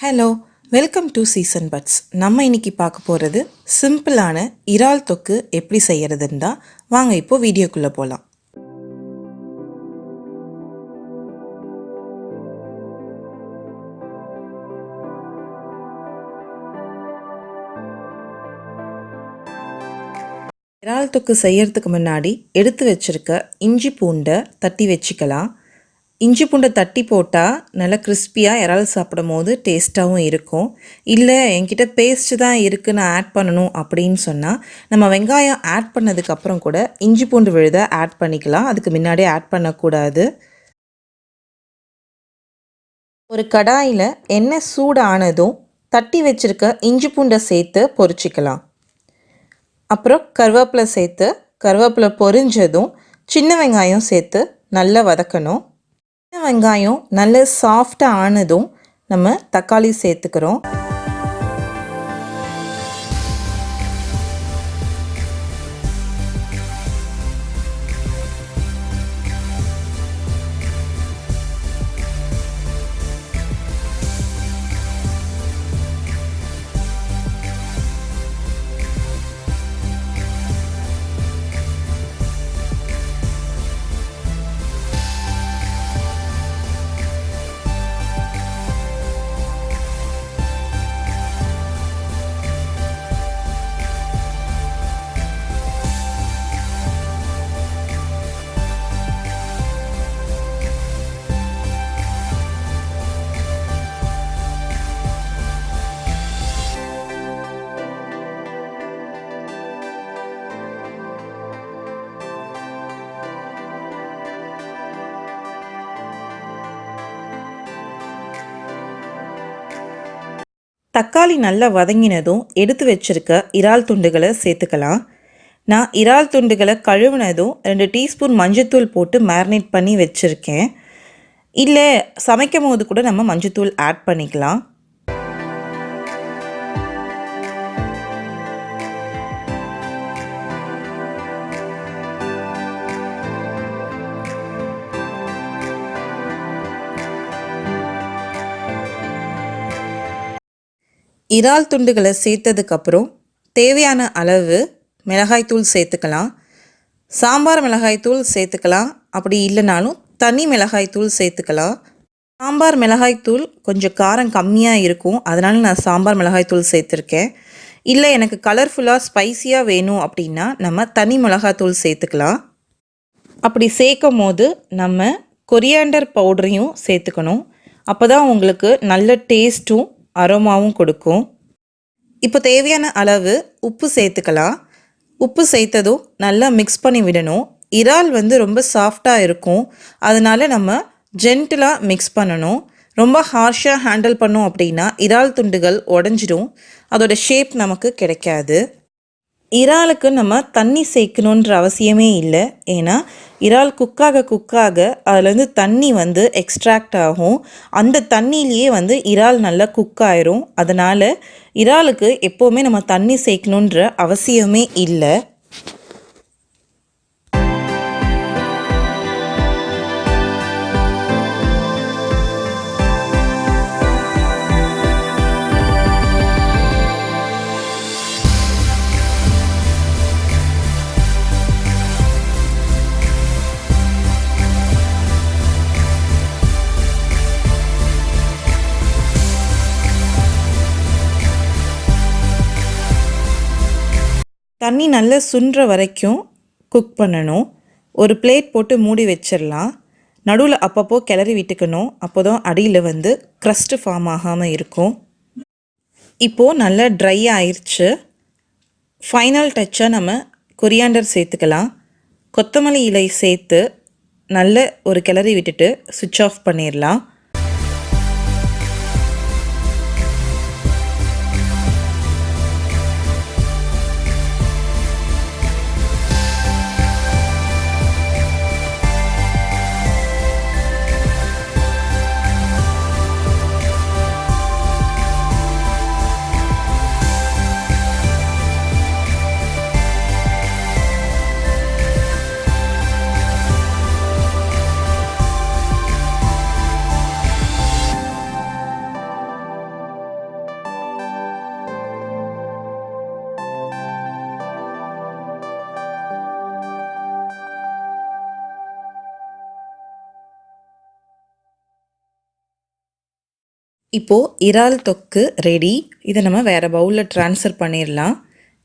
Hello, welcome to season buds. நம்ம இன்னைக்கு பார்க்க போகிறது சிம்பிளான இறால் தொக்கு எப்படி செய்யறதுன்னு தான். வாங்க இப்போ வீடியோக்குள்ளே போகலாம். இறால் தொக்கு செய்யறதுக்கு முன்னாடி எடுத்து வச்சிருக்க இஞ்சி பூண்டை தட்டி வச்சுக்கலாம். இஞ்சி பூண்டை தட்டி போட்டால் நல்லா கிறிஸ்பியாக இறால் சாப்பிடும் போது டேஸ்ட்டாகவும் இருக்கும். இல்லை என்கிட்ட பேஸ்ட்டு தான் இருக்குது நான் ஆட் பண்ணணும் அப்படின்னு சொன்னால் நம்ம வெங்காயம் ஆட் பண்ணதுக்கப்புறம் கூட இஞ்சி பூண்டு விழுதை ஆட் பண்ணிக்கலாம். அதுக்கு முன்னாடியே ஆட் பண்ணக்கூடாது. ஒரு கடாயில் எண்ணெய் சூடானதும் தட்டி வச்சுருக்க இஞ்சி பூண்டை சேர்த்து பொரிச்சிக்கலாம். அப்புறம் கருவேப்பிலை சேர்த்து கருவேப்பிலை பொரிஞ்சதும் சின்ன வெங்காயம் சேர்த்து நல்லா வதக்கணும். சின்ன வெங்காயம் நல்ல சாஃப்டாக ஆனதும் நம்ம தக்காளி சேர்த்துக்கிறோம். தக்காளி நல்லா வதங்கினதும் எடுத்து வச்சுருக்க இறால் துண்டுகளை சேர்த்துக்கலாம். நான் இறால் துண்டுகளை கழுவினதும் 2 டீஸ்பூன் மஞ்சத்தூள் போட்டு மேரினேட் பண்ணி வச்சுருக்கேன். இல்லை சமைக்கும் போது கூட நம்ம மஞ்சத்தூள் ஆட் பண்ணிக்கலாம். இறால் துண்டுகளை சேர்த்ததுக்கப்புறம் தேவையான அளவு மிளகாய்த்தூள் சேர்த்துக்கலாம். சாம்பார் மிளகாய்த்தூள் சேர்த்துக்கலாம். அப்படி இல்லைனாலும் தனி மிளகாய்த்தூள் சேர்த்துக்கலாம். சாம்பார் மிளகாய்த்தூள் கொஞ்சம் காரம் கம்மியாக இருக்கும், அதனால் நான் சாம்பார் மிளகாய்த்தூள் சேர்த்துருக்கேன். இல்லை எனக்கு கலர்ஃபுல்லாக ஸ்பைஸியாக வேணும் அப்படின்னா நம்ம தனி மிளகாய்த்தூள் சேர்த்துக்கலாம். அப்படி சேர்க்கும் போது நம்ம கொரியாண்டர் பவுடரையும் சேர்த்துக்கணும். அப்போ தான் உங்களுக்கு நல்ல டேஸ்ட்டும் அரோமாவும் கொடுக்கும். இப்போ தேவையான அளவு உப்பு சேர்த்துக்கலாம். உப்பு சேர்த்ததும் நல்லா மிக்ஸ் பண்ணி விடணும். இறால் ரொம்ப சாஃப்டாக இருக்கும், அதனால் நம்ம ஜென்டிலாக மிக்ஸ் பண்ணணும். ரொம்ப ஹார்ஷாக ஹேண்டில் பண்ணோம் அப்படின்னா இறால் துண்டுகள் உடஞ்சிடும், அதோட ஷேப் நமக்கு கிடைக்காது. இறாலுக்கு நம்ம தண்ணி சேர்க்கணுன்ற அவசியமே இல்லை. ஏன்னா இறால் குக்காக அதுலேருந்து தண்ணி எக்ஸ்ட்ராக்ட் ஆகும். அந்த தண்ணியிலேயே இறால் நல்லா குக் ஆயிரும். அதனால் இறாலுக்கு எப்போவுமே நம்ம தண்ணி சேர்க்கணுன்ற அவசியமே இல்லை. தண்ணி நல்லா சுண்டுற வரைக்கும் குக் பண்ணணும். ஒரு பிளேட் போட்டு மூடி வச்சிடலாம். நடுவில் அப்பப்போ கிளறி விட்டுக்கணும். அப்போ தான் அடியில் க்ரஸ்ட்டு ஃபார்ம் ஆகாமல் இருக்கும். இப்போது நல்லா ட்ரை ஆயிடுச்சு. ஃபைனல் டச்சாக நம்ம கொரியாண்டர் சேர்த்துக்கலாம். கொத்தமல்லி இலை சேர்த்து நல்ல ஒரு கிளறி விட்டுட்டு சுவிட்ச் ஆஃப் பண்ணிடலாம். இப்போது இறால் தொக்கு ரெடி. இதை நம்ம வேறு பவுலில் ட்ரான்ஸ்ஃபர் பண்ணிடலாம்.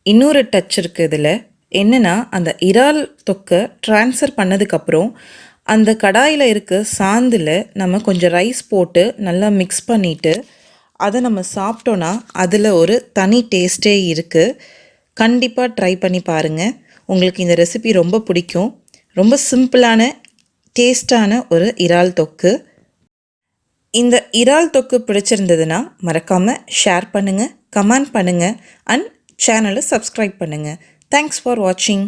இன்னொரு டச் இருக்குது இதில். என்னென்னா, அந்த இறால் தொக்கை ட்ரான்ஸ்ஃபர் பண்ணதுக்கப்புறம் அந்த கடாயில் இருக்க சாந்தில் நம்ம கொஞ்சம் ரைஸ் போட்டு நல்லா மிக்ஸ் பண்ணிவிட்டு அதை நம்ம சாப்பிட்டோன்னா அதில் ஒரு தனி டேஸ்ட்டே இருக்குது. கண்டிப்பாக ட்ரை பண்ணி பாருங்கள். உங்களுக்கு இந்த ரெசிபி ரொம்ப பிடிக்கும். ரொம்ப சிம்பிளான டேஸ்டான ஒரு இறால் தொக்கு. இந்த இறால் தொக்கு பிடிச்சிருந்ததுன்னா மறக்காமல் ஷேர் பண்ணுங்கள், கமெண்ட் பண்ணுங்கள் அண்ட் சேனலை சப்ஸ்கிரைப் பண்ணுங்கள். தேங்க்ஸ் ஃபார் வாட்சிங்.